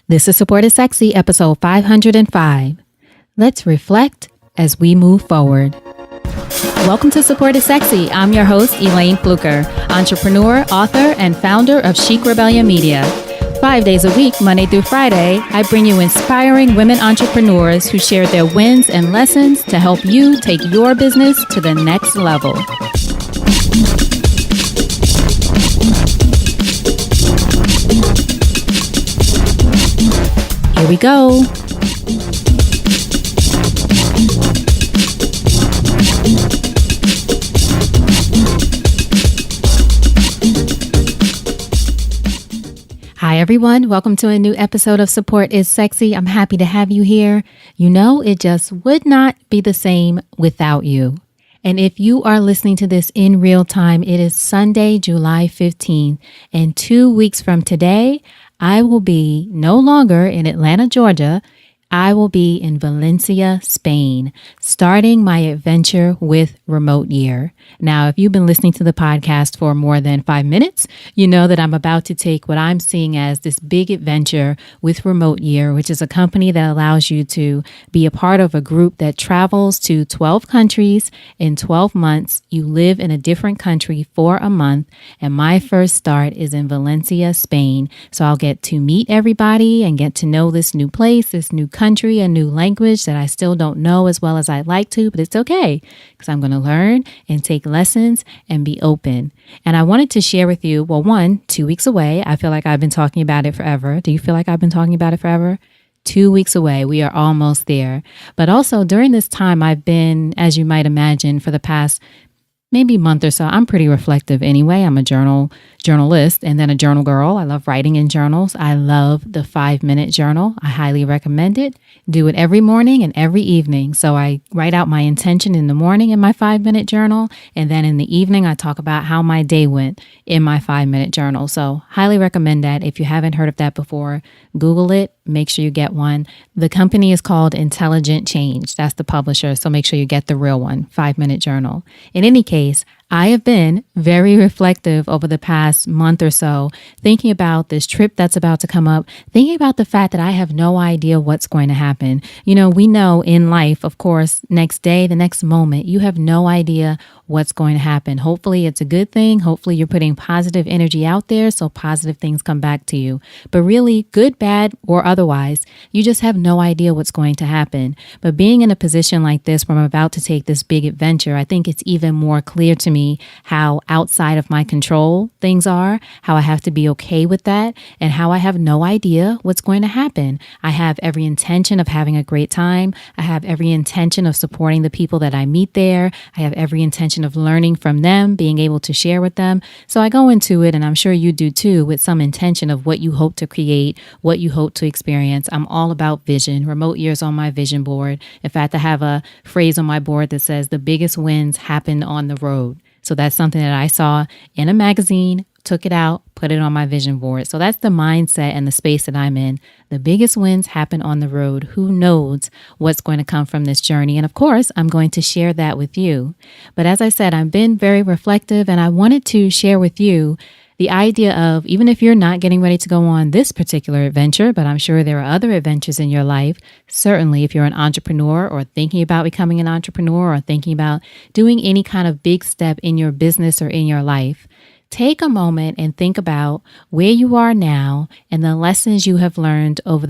This is Support is Sexy, episode 505. Let's reflect as we move forward. Welcome to Support is Sexy. I'm your host, Elayne Fluker, entrepreneur, author, and founder of Chic Rebellion Media. 5 days a week, Monday through Friday, I bring you inspiring women entrepreneurs who share their wins and lessons to help you take your business to the next level. Here we go. Hi, everyone. Welcome to a new episode of Support is Sexy. I'm happy to have you here. You know, it just would not be the same without you. And if you are listening to this in real time, it is Sunday, July 15th. And 2 weeks from today, I will be no longer in Atlanta, Georgia. I will be in Valencia, Spain, starting my adventure with Remote Year. Now, if you've been listening to the podcast for more than 5 minutes, you know that I'm about to take what I'm seeing as this big adventure with Remote Year, which is a company that allows you to be a part of a group that travels to 12 countries in 12 months. You live in a different country for a month, and my first start is in Valencia, Spain. So I'll get to meet everybody and get to know this new place, this new country, a new language that I still don't know as well as I'd like to, but it's okay because I'm going to learn and take lessons and be open. And I wanted to share with you, well, 2 weeks away. I feel like I've been talking about it forever. Do you feel like I've been talking about it forever? 2 weeks away. We are almost there. But also during this time, I've been, as you might imagine, for the past maybe month or so. I'm pretty reflective anyway. I'm a journalist and then a journal girl. I love writing in journals. I love the 5-minute journal. I highly recommend it. Do it every morning and every evening. So I write out my intention in the morning in my 5-minute journal. And then in the evening, I talk about how my day went in my 5-minute journal. So highly recommend that. If you haven't heard of that before, Google it. Make sure you get one. The company is called Intelligent Change. That's the publisher. So make sure you get the real one, 5-minute journal. In any case, I have been very reflective over the past month or so, thinking about this trip that's about to come up, thinking about the fact that I have no idea what's going to happen. You know, we know in life, of course, next day, the next moment, you have no idea what's going to happen. Hopefully it's a good thing. Hopefully you're putting positive energy out there so positive things come back to you. But really, good, bad, or otherwise, you just have no idea what's going to happen. But being in a position like this where I'm about to take this big adventure, I think it's even more clear to me how outside of my control things are, how I have to be okay with that, and how I have no idea what's going to happen. I have every intention of having a great time. I have every intention of supporting the people that I meet there. I have every intention of learning from them, being able to share with them. So I go into it, and I'm sure you do too, with some intention of what you hope to create, what you hope to experience. I'm all about vision. Remote Years on my vision board. In fact, I have a phrase on my board that says the biggest wins happen on the road. So that's something that I saw in a magazine, took it out, put it on my vision board. So that's the mindset and the space that I'm in. The biggest wins happen on the road. Who knows what's going to come from this journey? And of course, I'm going to share that with you. But as I said, I've been very reflective, and I wanted to share with you the idea of, even if you're not getting ready to go on this particular adventure, but I'm sure there are other adventures in your life. Certainly, if you're an entrepreneur or thinking about becoming an entrepreneur or thinking about doing any kind of big step in your business or in your life, take a moment and think about where you are now and the lessons you have learned over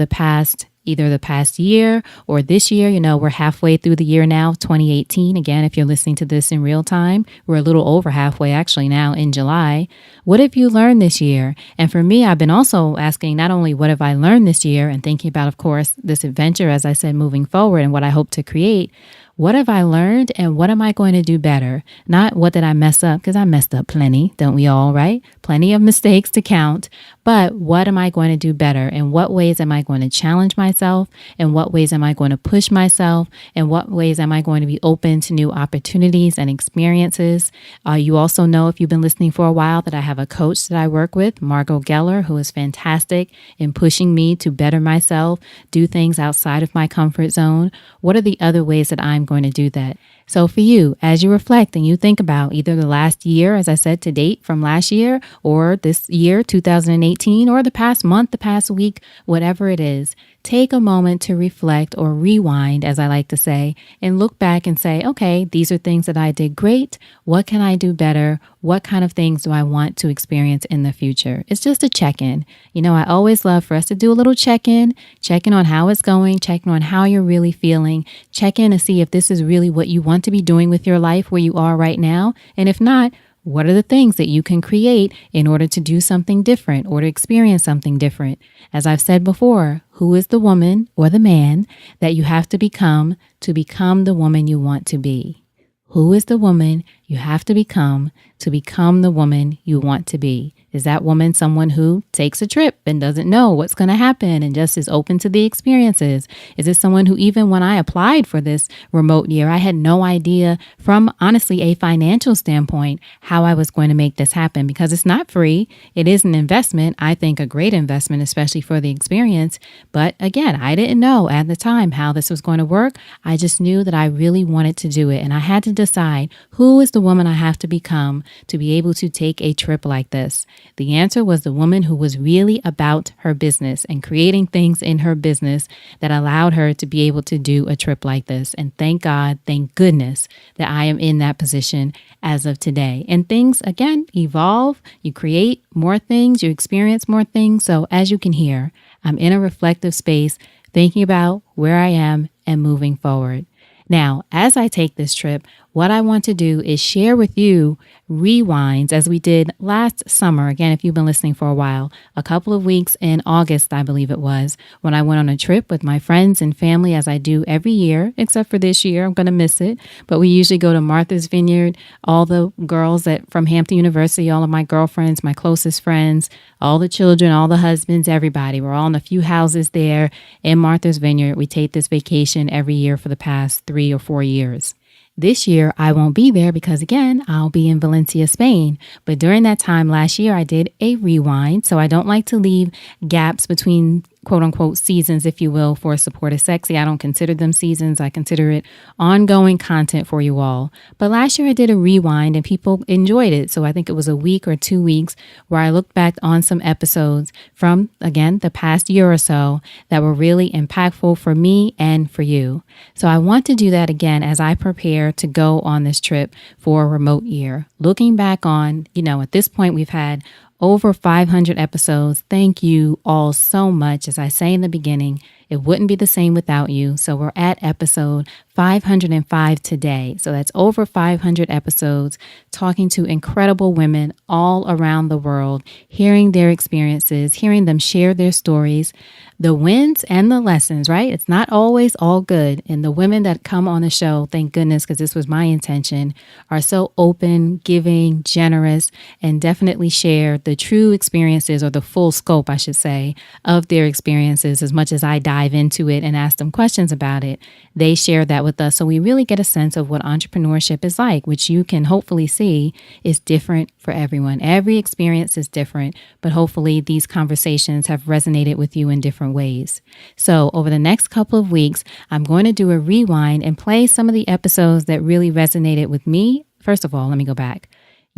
either the past year or this year. You know, we're halfway through the year now, 2018. Again, if you're listening to this in real time, we're a little over halfway actually now in July. What have you learned this year? And for me, I've been also asking not only what have I learned this year and thinking about, of course, this adventure, as I said, moving forward and what I hope to create. What have I learned and what am I going to do better? Not what did I mess up, because I messed up plenty, don't we all, right? Plenty of mistakes to count. But what am I going to do better? In what ways am I going to challenge myself? In what ways am I going to push myself? In what ways am I going to be open to new opportunities and experiences? You also know, if you've been listening for a while, that I have a coach that I work with, Margot Geller, who is fantastic in pushing me to better myself, do things outside of my comfort zone. What are the other ways that I'm going to do that? So for you, as you reflect and you think about either the last year, as I said, to date from last year, or this year, 2018, 2018 or the past month, the past week, whatever it is, take a moment to reflect or rewind, as I like to say, and look back and say, okay, these are things that I did great. What can I do better? What kind of things do I want to experience in the future? It's just a check-in. I always love for us to do a little check-in on how it's going, checking on how you're really feeling, check in to see if this is really what you want to be doing with your life where you are right now. And if not, what are the things that you can create in order to do something different or to experience something different? As I've said before, who is the woman or the man that you have to become the woman you want to be? Who is the woman you have to become the woman you want to be? Is that woman someone who takes a trip and doesn't know what's going to happen and just is open to the experiences? Is it someone who, even when I applied for this remote year, I had no idea from honestly a financial standpoint how I was going to make this happen? Because it's not free. It is an investment. I think a great investment, especially for the experience. But again, I didn't know at the time how this was going to work. I just knew that I really wanted to do it. And I had to decide, who is the woman I have to become to be able to take a trip like this? The answer was the woman who was really about her business and creating things in her business that allowed her to be able to do a trip like this. And thank God, thank goodness that I am in that position as of today. And things, again, evolve. You create more things, you experience more things. So as you can hear, I'm in a reflective space, thinking about where I am and moving forward. Now, as I take this trip, what I want to do is share with you rewinds as we did last summer. Again, if you've been listening for a while, a couple of weeks in August, I believe it was, when I went on a trip with my friends and family, as I do every year, except for this year, I'm going to miss it. But we usually go to Martha's Vineyard, all the girls from Hampton University, all of my girlfriends, my closest friends, all the children, all the husbands, everybody. We're all in a few houses there in Martha's Vineyard. We take this vacation every year for the past 3 or 4 years. This year, I won't be there because, again, I'll be in Valencia, Spain. But during that time last year, I did a rewind. So I don't like to leave gaps between quote unquote seasons, if you will, for Support is Sexy. I don't consider them seasons. I consider it ongoing content for you all. But last year I did a rewind and people enjoyed it. So I think it was a week or 2 weeks where I looked back on some episodes from, again, the past year or so that were really impactful for me and for you. So I want to do that again as I prepare to go on this trip for a remote year. Looking back on, at this point we've had over 500 episodes. Thank you all so much. As I say in the beginning, it wouldn't be the same without you. So we're at episode 505 today. So that's over 500 episodes talking to incredible women all around the world, hearing their experiences, hearing them share their stories, the wins and the lessons, right? It's not always all good. And the women that come on the show, thank goodness, because this was my intention, are so open, giving, generous, and definitely share the true experiences, or the full scope, I should say, of their experiences. As much as I dive into it and ask them questions about it, they share that with us. So we really get a sense of what entrepreneurship is like, which you can hopefully see is different for everyone. Every experience is different, but hopefully these conversations have resonated with you in different ways. So over the next couple of weeks, I'm going to do a rewind and play some of the episodes that really resonated with me. First of all, let me go back.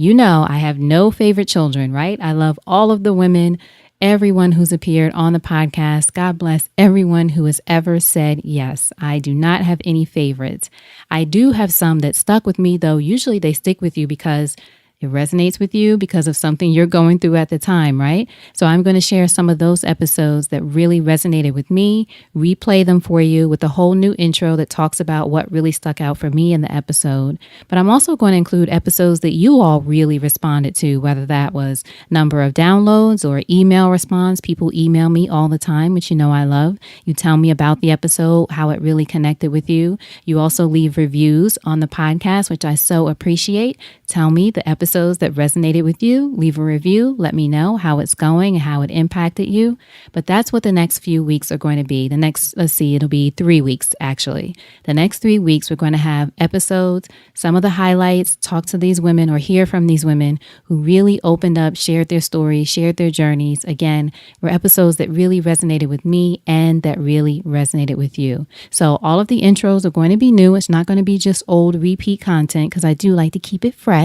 I have no favorite children, right? I love all of the women, everyone who's appeared on the podcast. God bless everyone who has ever said yes. I do not have any favorites. I do have some that stuck with me, though. Usually they stick with you because it resonates with you because of something you're going through at the time, right? So I'm going to share some of those episodes that really resonated with me, replay them for you with a whole new intro that talks about what really stuck out for me in the episode. But I'm also going to include episodes that you all really responded to, whether that was number of downloads or email response. People email me all the time, which I love. You tell me about the episode, how it really connected with you. You also leave reviews on the podcast, which I so appreciate. Tell me the episodes that resonated with you. Leave a review. Let me know how it's going and how it impacted you. But that's what the next few weeks are going to be. It'll be 3 weeks actually. The next 3 weeks, we're going to have episodes, some of the highlights, talk to these women or hear from these women who really opened up, shared their stories, shared their journeys. Again, were episodes that really resonated with me and that really resonated with you. So all of the intros are going to be new. It's not going to be just old repeat content because I do like to keep it fresh.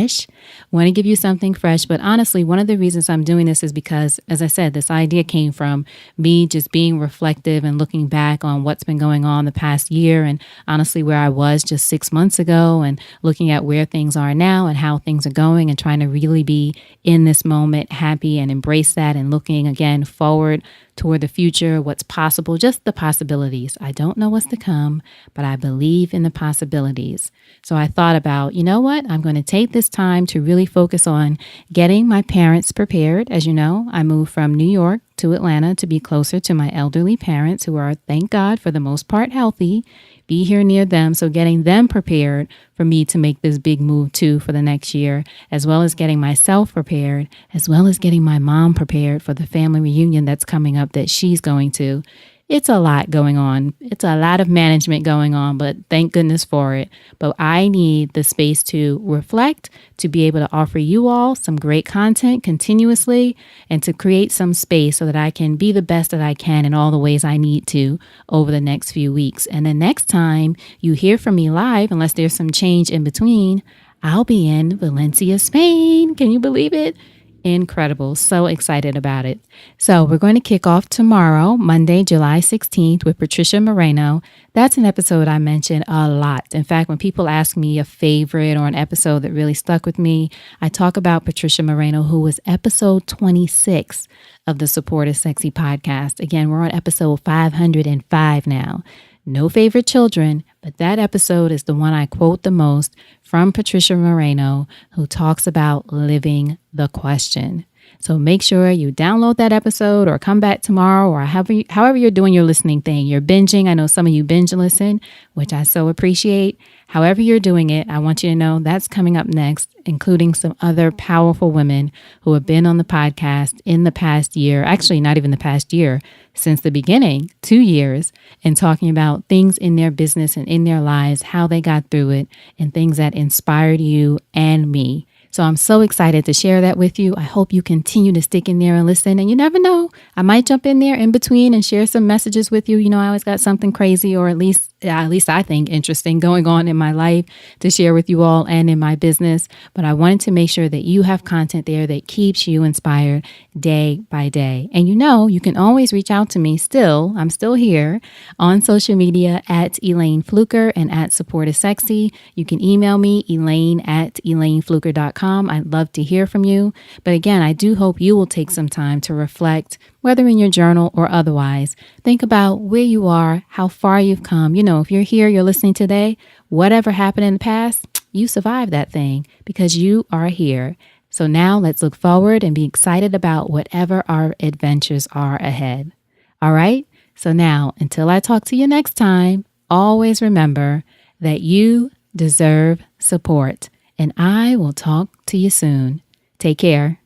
want to give you something fresh. But honestly, one of the reasons I'm doing this is because, as I said, this idea came from me just being reflective and looking back on what's been going on the past year, and honestly where I was just 6 months ago, and looking at where things are now and how things are going, and trying to really be in this moment, happy, and embrace that, and looking again forward toward the future, what's possible, just the possibilities. I don't know what's to come, but I believe in the possibilities. So I thought about, you know what? I'm going to take this time to really focus on getting my parents prepared. As you know, I moved from New York to Atlanta to be closer to my elderly parents, who are, thank God, for the most part healthy, be here near them. So getting them prepared for me to make this big move too for the next year, as well as getting myself prepared, as well as getting my mom prepared for the family reunion that's coming up that she's going to. It's a lot going on. It's a lot of management going on, but thank goodness for it. But I need the space to reflect, to be able to offer you all some great content continuously, and to create some space so that I can be the best that I can in all the ways I need to over the next few weeks. And the next time you hear from me live, unless there's some change in between, I'll be in Valencia, Spain. Can you believe it? Incredible. So excited about it. So we're going to kick off tomorrow, Monday, July 16th, with Patricia Moreno. That's an episode I mention a lot. In fact, when people ask me a favorite or an episode that really stuck with me, I talk about Patricia Moreno, who was episode 26 of the Support is Sexy podcast. Again, we're on episode 505 now. No favorite children, but that episode is the one I quote the most from Patricia Moreno, who talks about living the question. So make sure you download that episode or come back tomorrow, or however you're doing your listening thing. You're binging. I know some of you binge listen, which I so appreciate. However you're doing it, I want you to know that's coming up next, including some other powerful women who have been on the podcast in the past year, actually not even the past year, since the beginning, 2 years, and talking about things in their business and in their lives, how they got through it, and things that inspired you and me. So I'm so excited to share that with you. I hope you continue to stick in there and listen. And you never know, I might jump in there in between and share some messages with you. You know, I always got something crazy, or at least I think interesting going on in my life to share with you all and in my business. But I wanted to make sure that you have content there that keeps you inspired day by day. And you know, you can always reach out to me still. I'm still here on social media at Elayne Fluker and at Support is Sexy. You can email me, Elayne at ElayneFluker.com. I'd love to hear from you. But again, I do hope you will take some time to reflect, whether in your journal or otherwise. Think about where you are, how far you've come. You know, if you're here, you're listening today, whatever happened in the past, you survived that thing because you are here. So now let's look forward and be excited about whatever our adventures are ahead. All right? So now, until I talk to you next time, always remember that you deserve support, and I will talk to you soon. Take care.